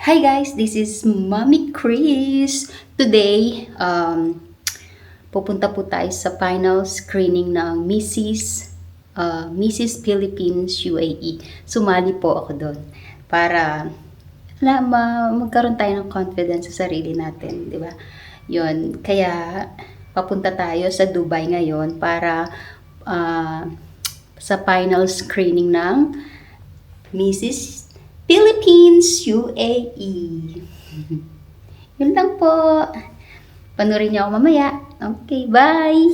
Hi guys, this is Mommy Chris. Today, pupunta po tayo sa final screening ng Mrs. Philippines UAE. Sumali po ako doon para magkaroon tayo ng confidence sa sarili natin, di ba? Yun, kaya papunta tayo sa Dubai ngayon para sa final screening ng Mrs. Philippines UAE. Yun lang po. Panurin niyo ako mamaya. Okay, bye!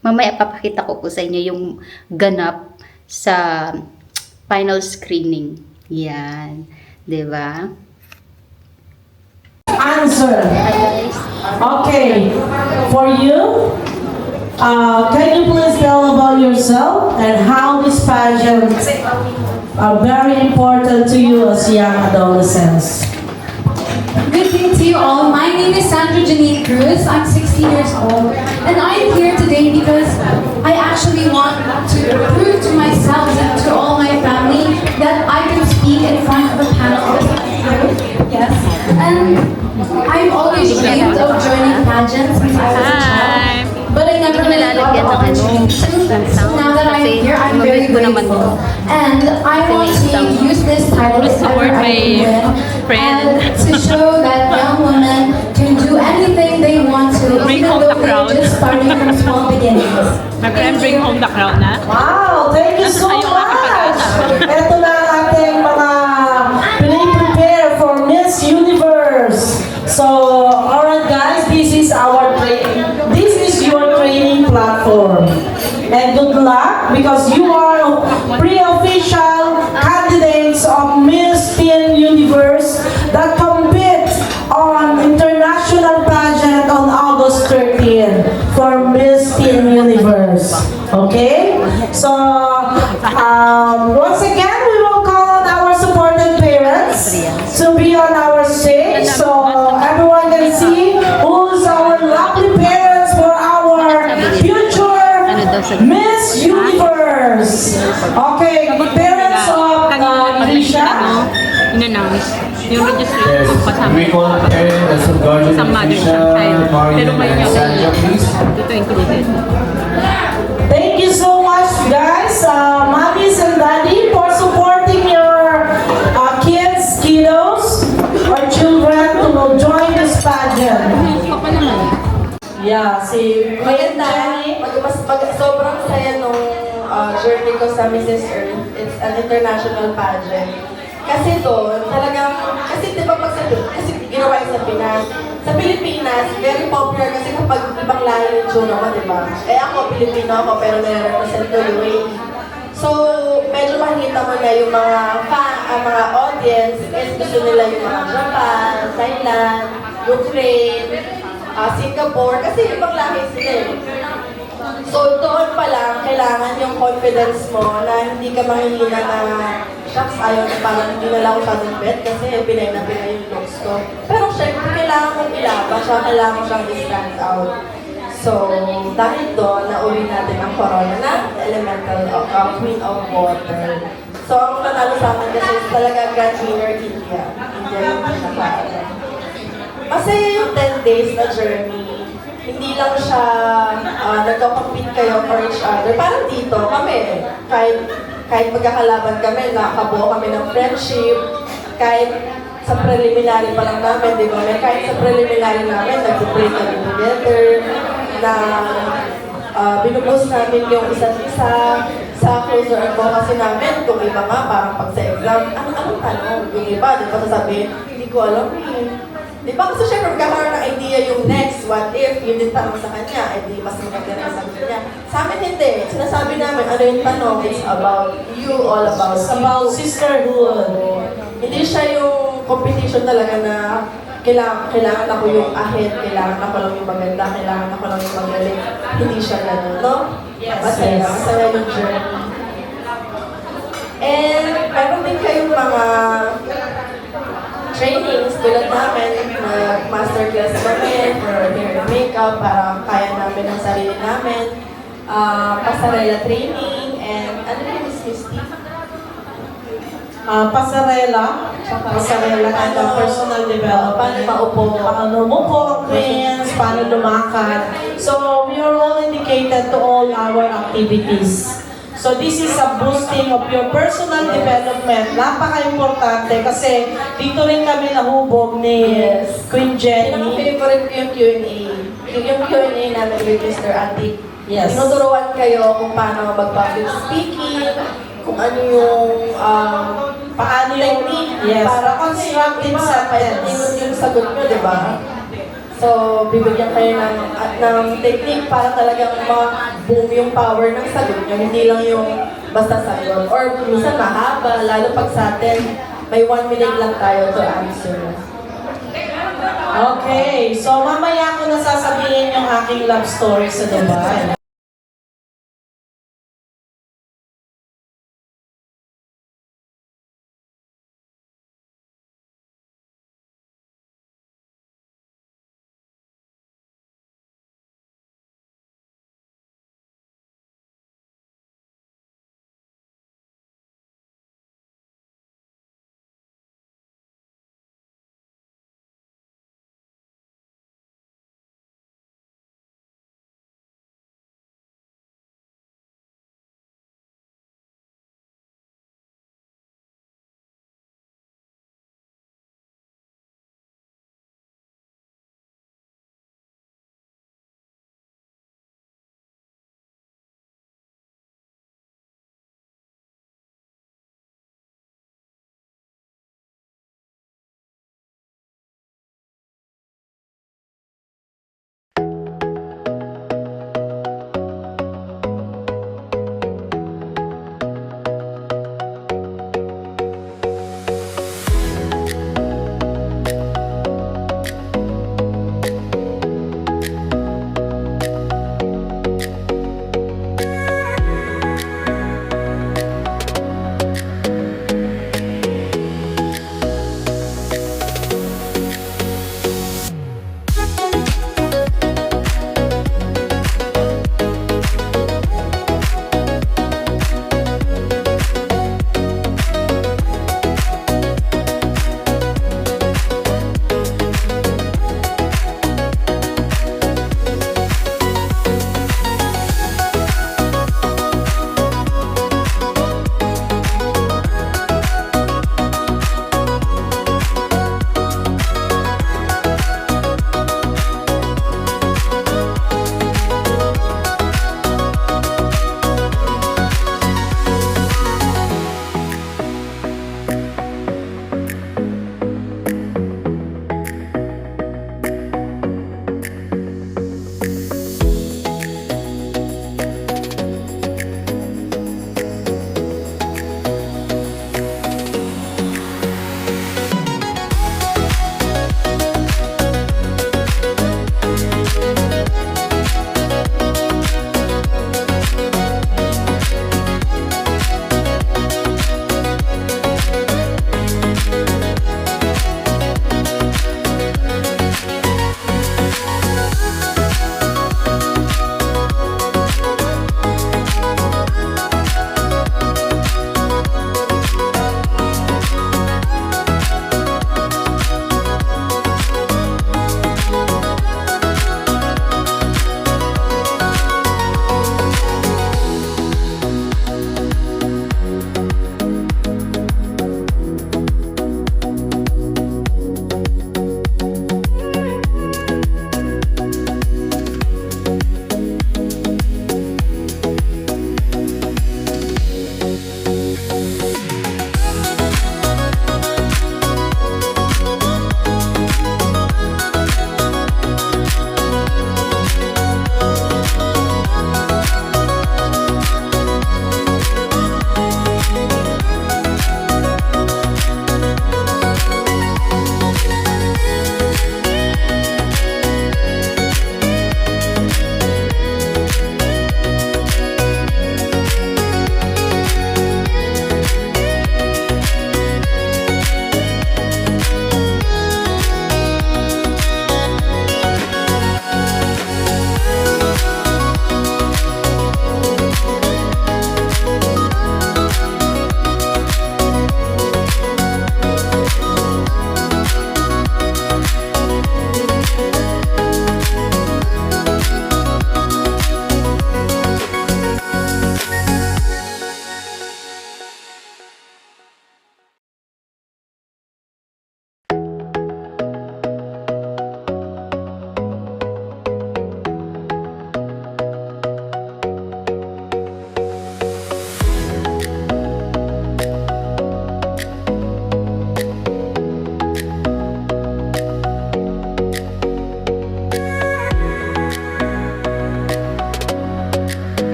Mamaya papakita ko po sa inyo yung ganap sa final screening. Yan. Diba? Answer. Hi guys. Okay. For you, can you please tell about yourself and how this pageant are very important to you as young adolescents? Good day to you all. My name is Sandra Janine Cruz. I'm 16 years old. And I'm here today because I actually want to prove to myself and to all my family that I can speak in front of a panel. Yes. And I've always dreamed of joining pageants since I was a child. But I never really got the opportunity to. So now that I'm here, I'm very grateful. And I want to use this title if ever I can win, and to show that young women can do anything they want to, even though they're just starting from small beginnings. My friend bring home the crown na. Wow, thank you so Ayaw much! makapagkita. Ito na ang ating mga prepare for Miss Universe. So, alright guys, this is your training platform. And good luck because you are pre-official candidates of Miss Teen Universe that compete on international pageant on August 13 for Miss Teen Universe. Okay? So, once again, we will call on our supported parents to be on our stage so everyone can see who's our lovely parents for our future Miss Universe. Okay, parents of Alicia. In-announce. Yung registration Yes, ko kasama. we call parent as a guardian Isang mother, Alicia, isang child. Pero Marian, ngayon and yung Sandra, please. Ito included. Thank you so much, guys, mommies and daddy, for supporting your kiddos, or children to join this pageant. Yeah, si Maganda. Sobrang saya nung journey ko sa Mrs. Earth. It's an international pageant. Kasi doon, talagang, kasi di ba kasi ginawa yun sa Pinas. Sa Pilipinas, very popular kasi kapag ibang lahi yung tsura mo, di ba? Eh ako, Pilipino ako, pero nire-represent ko UAE. So, medyo makikita mo na yung mga mga audience, is gusto nila yung mga Japan, Thailand, Ukraine, Singapore, kasi ibang lahi sila eh. So, doon pa lang, kailangan yung confidence mo na hindi ka mahihina na shucks, ayaw na parang hindi na lang ako masyadong bet kasi pinay na pinay yung looks ko. Pero syempre, kailangan mong ilaban siya, kailangan mo siyang i-stand out. So, dahil doon, nauwi natin ang corona na elemental Queen of Water. So, ang nanalo sa akin kasi talaga grand winner India. India yung pinaka. Kasi yung 10 days na journey, hindi lang siya nagka-compete kayo for each other. Parang dito, kami, kahit magkakalaban kami, nakabuo kami ng friendship, kahit sa preliminary pa lang namin, di ba? Kahit sa preliminary namin, nag-break kami together, na binuboost namin yung isa't isa sa closer advocacy namin. Kung iba nga, parang pag sa exam, anong tanong? Yung iba, di ba sasabihin, hindi ko alam eh. Di ba? Kasi syempre magkakaroon ng idea yung next, what if, yun din tanong sa kanya, eh di mas maganda rin sa kanya. Sa amin hindi. Sinasabi namin, ano yung tanong, it's about you, all about you. sisterhood. Hindi siya yung competition talaga na kailangan ako yung ahead, kailangan ako lang yung maganda, kailangan ako lang yung magaling. Hindi siya gano'n, no? Masaya, masaya yung journey. And meron din kayong mga trainings tulad namin, masterclass kami for hair and makeup para kaya namin ang sarili namin. Pasarela training and ano yung Miss Misty? pasarela and personal development. Paano maupo. Paano umupo ang queens, paano lumakad. So, we are all dedicated to all our activities. So, this is a boosting of your personal development. Napaka-importante kasi dito rin kami nahubog ni Yes. Queen Jenny. Pinaka-favorite ko yung Q&A. Yung Q&A namin with Mr. Antique. Yes. Tinuturuan kayo kung paano mag-public speaking, kung ano yung Paano yung technique para constructive sentence. yung sagot nyo, di ba? So, bibigyan kayo ng technique para talagang ma-boom yung power ng sagot nyo. Hindi lang yung basta sagot. Or minsan mahaba, lalo pag sa atin, may 1 minute lang tayo to answer. Okay, so mamaya ko na sasabihin yung aking love story sa Dubai.